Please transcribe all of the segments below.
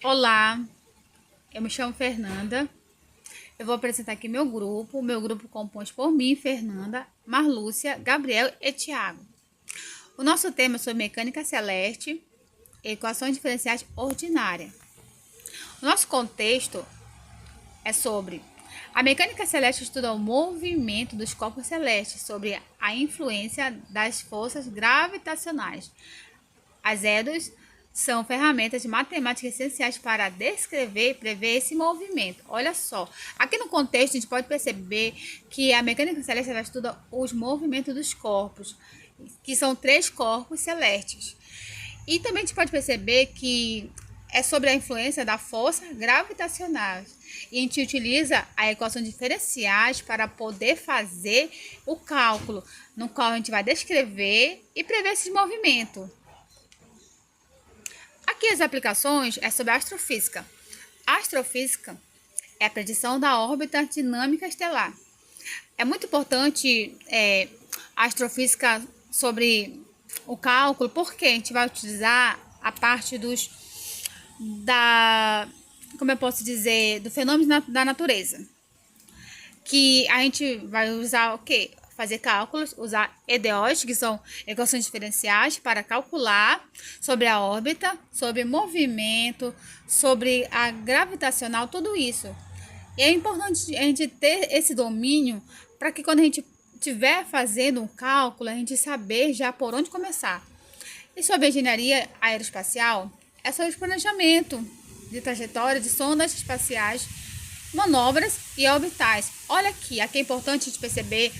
Olá, eu me chamo Fernanda. Eu vou apresentar aqui meu grupo. O meu grupo composto por mim, Fernanda, Marlúcia, Gabriel e Tiago. O nosso tema é sobre mecânica celeste e equações diferenciais ordinárias. O nosso contexto é sobre a mecânica celeste estuda o movimento dos corpos celestes sobre a influência das forças gravitacionais. As EDOs são ferramentas matemáticas essenciais para descrever e prever esse movimento. Olha só, aqui no contexto a gente pode perceber que a mecânica celeste ela estuda os movimentos dos corpos, que são 3 corpos celestes. E também a gente pode perceber que é sobre a influência da força gravitacional. E a gente utiliza a equação diferenciais para poder fazer o cálculo, no qual a gente vai descrever e prever esses movimentos. Aqui as aplicações é sobre a astrofísica. A astrofísica é a predição da órbita dinâmica estelar. É muito importante a astrofísica sobre o cálculo, porque a gente vai utilizar a parte como eu posso dizer, do fenômeno da natureza. Que a gente vai usar o quê? Fazer cálculos, usar EDOs, que são equações diferenciais, para calcular sobre a órbita, sobre movimento, sobre a gravitacional, tudo isso. E é importante a gente ter esse domínio para que quando a gente estiver fazendo um cálculo, a gente saber já por onde começar. E sobre a engenharia aeroespacial, é sobre o planejamento de trajetória de sondas espaciais, manobras e orbitais. Olha aqui é importante a gente perceber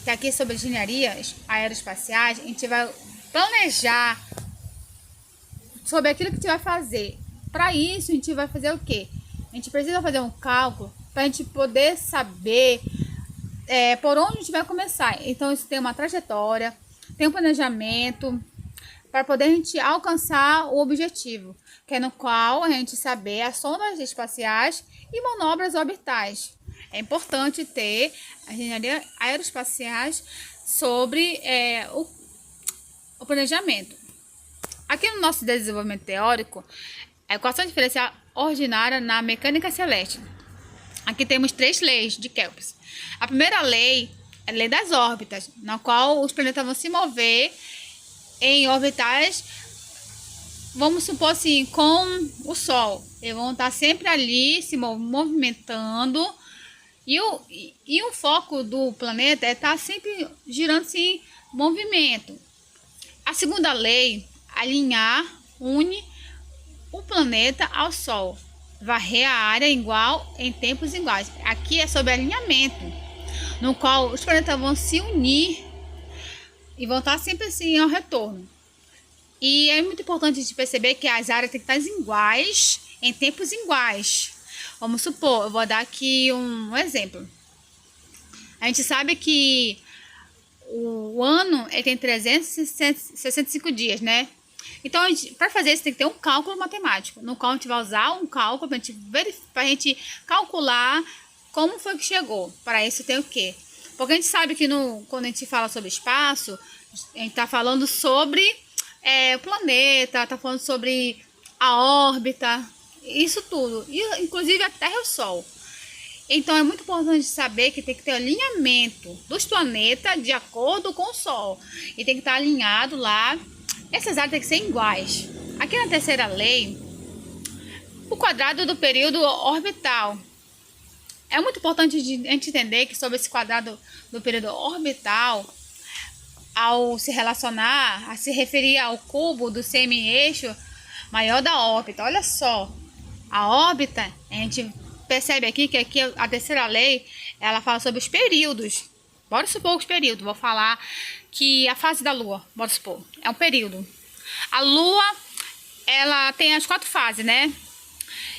que aqui sobre engenharias aeroespaciais, a gente vai planejar sobre aquilo que a gente vai fazer. Para isso, a gente vai fazer o quê? A gente precisa fazer um cálculo para a gente poder saber por onde a gente vai começar. Então, isso tem uma trajetória, tem um planejamento para poder a gente alcançar o objetivo, que é no qual a gente saber as sondas espaciais e manobras orbitais. É importante ter a engenharia aeroespaciais sobre o planejamento. Aqui no nosso desenvolvimento teórico, a equação diferencial ordinária na mecânica celeste. Aqui temos 3 leis de Kelvin. A primeira lei é a lei das órbitas, na qual os planetas vão se mover em orbitais, vamos supor assim, com o Sol. Eles vão estar sempre ali se movimentando. E o foco do planeta é estar sempre girando-se em movimento. A segunda lei, alinhar, une o planeta ao Sol. Varrer a área igual em tempos iguais. Aqui é sobre alinhamento, no qual os planetas vão se unir e vão estar sempre assim ao retorno. E é muito importante a gente perceber que as áreas têm que estar iguais em tempos iguais. Vamos supor, eu vou dar aqui um exemplo. A gente sabe que o ano ele tem 365 dias, né? Então, para fazer isso, tem que ter um cálculo matemático, no qual a gente vai usar um cálculo para a gente calcular como foi que chegou. Para isso tem o quê? Porque a gente sabe que quando a gente fala sobre espaço, a gente está falando sobre o planeta, está falando sobre a órbita, isso tudo, e, inclusive a Terra e o Sol. Então é muito importante saber que tem que ter alinhamento dos planetas de acordo com o Sol. E tem que estar alinhado lá. Essas áreas têm que ser iguais. Aqui na terceira lei, o quadrado do período orbital. É muito importante a gente entender que sobre esse quadrado do período orbital, ao se relacionar, a se referir ao cubo do semi-eixo maior da órbita. Olha só, a órbita, a gente percebe aqui que aqui a terceira lei, ela fala sobre os períodos. Bora supor os períodos. Vou falar que a fase da Lua, bora supor, é um período. A Lua, ela tem as 4 fases, né?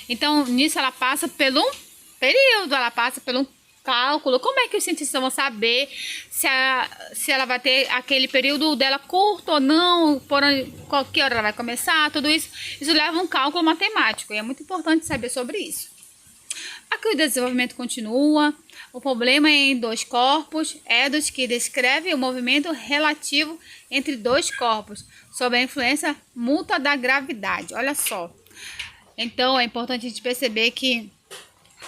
Então, nisso ela passa por um período, ela passa por um cálculo. Como é que os cientistas vão saber se ela vai ter aquele período dela curto ou não, qualquer hora ela vai começar, tudo isso. Isso leva a um cálculo matemático e é muito importante saber sobre isso. Aqui o desenvolvimento continua. O problema é em 2 corpos, EDOs, que descreve o movimento relativo entre 2 corpos, sob a influência mútua da gravidade. Olha só. Então, é importante a gente perceber que,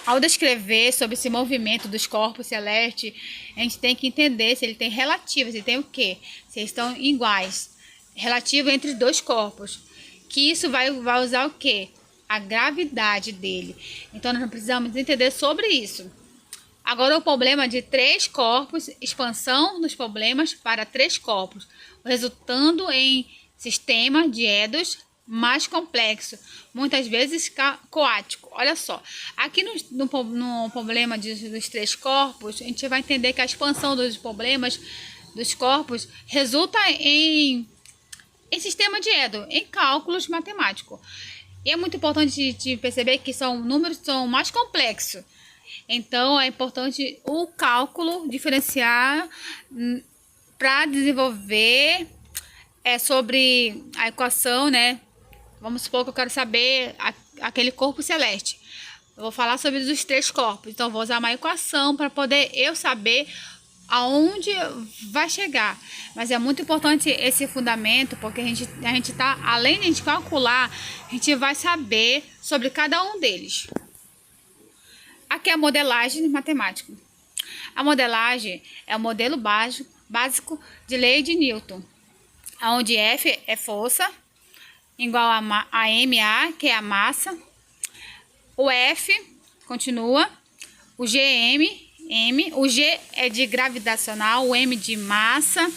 ao descrever sobre esse movimento dos corpos celestes, a gente tem que entender se ele tem relativa, se ele tem o quê? Se eles estão iguais. Relativo entre os dois corpos. Que isso vai usar o quê? A gravidade dele. Então, nós precisamos entender sobre isso. Agora, o problema de 3 corpos, expansão dos problemas para 3 corpos, resultando em sistema de Edos mais complexo, muitas vezes coático. Olha só, aqui no problema dos 3 corpos, a gente vai entender que a expansão dos problemas dos corpos resulta em sistema de Edo, em cálculos matemáticos. E é muito importante de perceber que números são mais complexos. Então, é importante o cálculo diferenciar para desenvolver sobre a equação, né? Vamos supor que eu quero saber aquele corpo celeste. Eu vou falar sobre os 3 corpos. Então, eu vou usar uma equação para poder eu saber aonde vai chegar. Mas é muito importante esse fundamento, porque a gente tá, além de a gente calcular, a gente vai saber sobre cada um deles. Aqui é a modelagem matemática. A modelagem é o modelo básico de lei de Newton, onde F é força, igual a ma, que é a massa. O F continua, o o G é de gravitacional, o M de massa.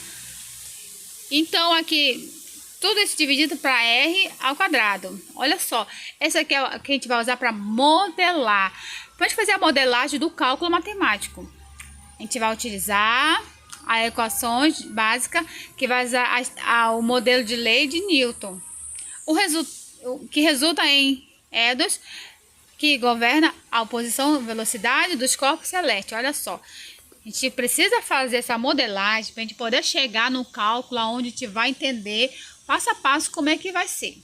Então, aqui, tudo isso dividido para R ao quadrado. Olha só, esse aqui é o que a gente vai usar para modelar. Para a gente fazer a modelagem do cálculo matemático, a gente vai utilizar a equações básica que vai usar o modelo de lei de Newton. Que resulta em Edos, que governa a posição e velocidade dos corpos celestes. Olha só, a gente precisa fazer essa modelagem para a gente poder chegar no cálculo onde a gente vai entender passo a passo como é que vai ser.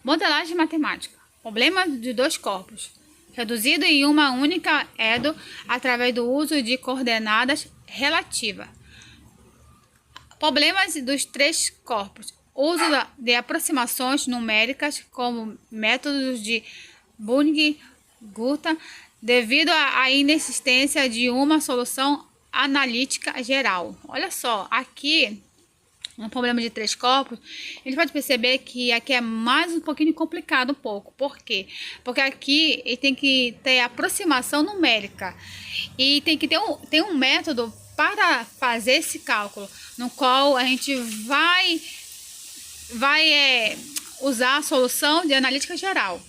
Modelagem matemática. Problema de 2 corpos, reduzido em uma única Edo através do uso de coordenadas relativas. Problemas dos 3 corpos. Uso de aproximações numéricas como métodos de Bunge-Gutta devido à inexistência de uma solução analítica geral. Olha só, aqui no problema de 3 corpos, a gente pode perceber que aqui é mais um pouquinho complicado um pouco. Por quê? Porque aqui ele tem que ter aproximação numérica e tem que ter um método para fazer esse cálculo, no qual a gente vai usar a solução de analítica geral.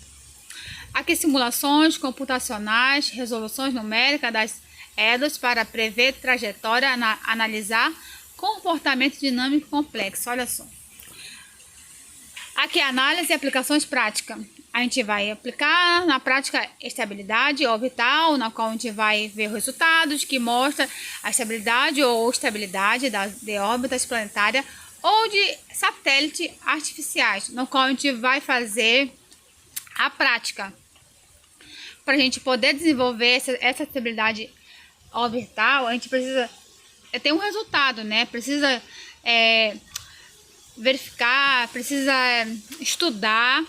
Aqui simulações computacionais, resoluções numéricas das Edos para prever trajetória, analisar comportamento dinâmico complexo. Olha só. Aqui análise e aplicações práticas. A gente vai aplicar na prática estabilidade orbital, na qual a gente vai ver resultados que mostram a estabilidade ou estabilidade de órbitas planetárias ou de satélites artificiais, no qual a gente vai fazer a prática. Para a gente poder desenvolver essa estabilidade orbital, a gente precisa ter um resultado, né? Precisa verificar, precisa estudar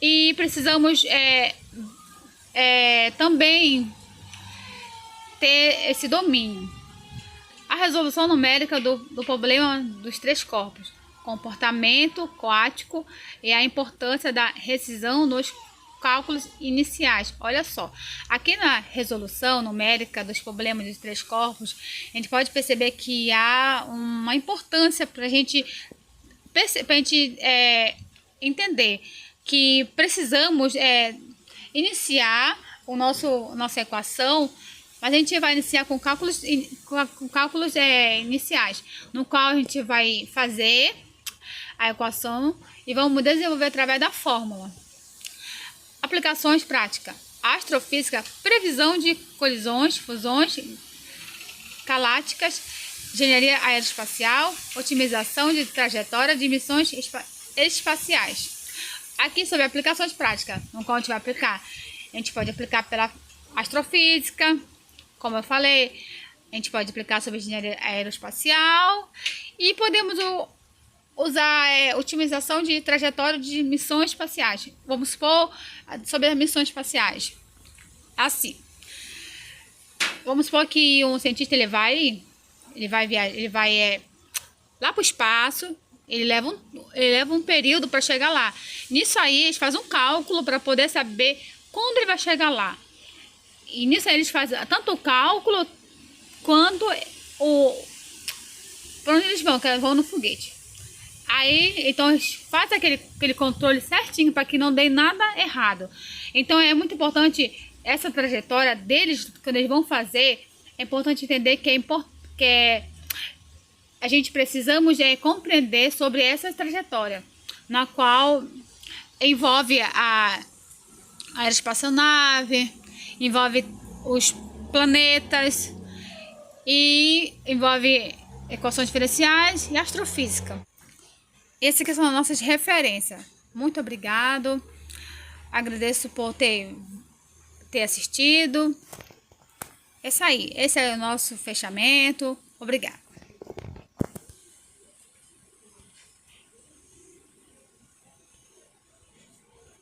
e precisamos também ter esse domínio. A resolução numérica do problema dos 3 corpos, comportamento coático e a importância da rescisão nos cálculos iniciais. Olha só, aqui na resolução numérica dos problemas dos 3 corpos, a gente pode perceber que há uma importância para a gente entender que precisamos iniciar nossa equação, mas a gente vai iniciar com cálculos iniciais, no qual a gente vai fazer a equação e vamos desenvolver através da fórmula. Aplicações práticas. Astrofísica, previsão de colisões, fusões galácticas, engenharia aeroespacial, otimização de trajetória de missões espaciais. Aqui sobre aplicações práticas, no qual a gente vai aplicar. A gente pode aplicar pela astrofísica, como eu falei, a gente pode aplicar sobre engenharia aeroespacial e podemos usar otimização de trajetória de missões espaciais. Vamos supor sobre as missões espaciais. Assim, vamos supor que um cientista ele vai lá para o espaço. Ele leva um período para chegar lá. Nisso aí, eles fazem um cálculo para poder saber quando ele vai chegar lá. E nisso aí, eles fazem tanto o cálculo quanto para onde eles vão, que eles vão no foguete. Aí, então, eles fazem aquele controle certinho para que não dê nada errado. Então, é muito importante essa trajetória deles, quando eles vão fazer, é importante entender a gente precisamos compreender sobre essa trajetória, na qual envolve a aeroespaçonave, envolve os planetas e envolve equações diferenciais e astrofísica. Essas que são as nossas referências. Muito obrigado. Agradeço por ter assistido. É isso aí. Esse é o nosso fechamento. Obrigada.